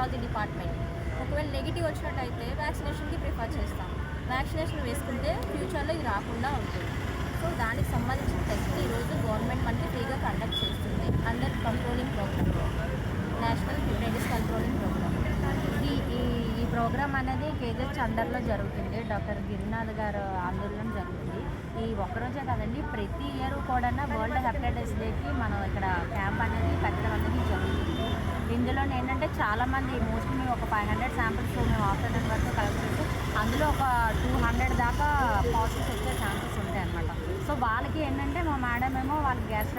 Virology department. ఒకవేళ negative వచ్చినట్టయితే వ్యాక్సినేషన్కి prefer చేస్తాం. వ్యాక్సినేషన్ వేసుకుంటే ఫ్యూచర్లో ఇది రాకుండా ఉంటుంది. సో దానికి సంబంధించిన టెస్ట్ ఈరోజు గవర్నమెంట్ మనకి ఫ్రీగా కండక్ట్ చేస్తుంది under controlling program, national hepatitis controlling program. ఈ ప్రోగ్రామ్ అనేది కేజెస్ అండర్లో జరుగుతుంది. డాక్టర్ గిరినాథ్ గారు ఆందోళన జరుగుతుంది. ఈ ఒక్కరోజే కాదండి, ప్రతి ఇయర్ కూడా వరల్డ్ హెపటైటిస్ డేకి మనం ఇక్కడ క్యాంప్ అనేది పెట్టడం అనేది జరుగుతుంది. ఇందులో ఏంటంటే చాలామంది మోస్ట్లీ మేము ఒక 500 శాంపిల్స్ మేము ఆఫ్టర్నూన్ వరకు కలెక్ట్ చేసి అందులో ఒక 200 దాకా పాజిటివ్స్ వచ్చే ఛాన్సెస్ ఉంటాయి అన్నమాట. సో వాళ్ళకి ఏంటంటే మా మేడం ఏమో వాళ్ళకి గ్యాస్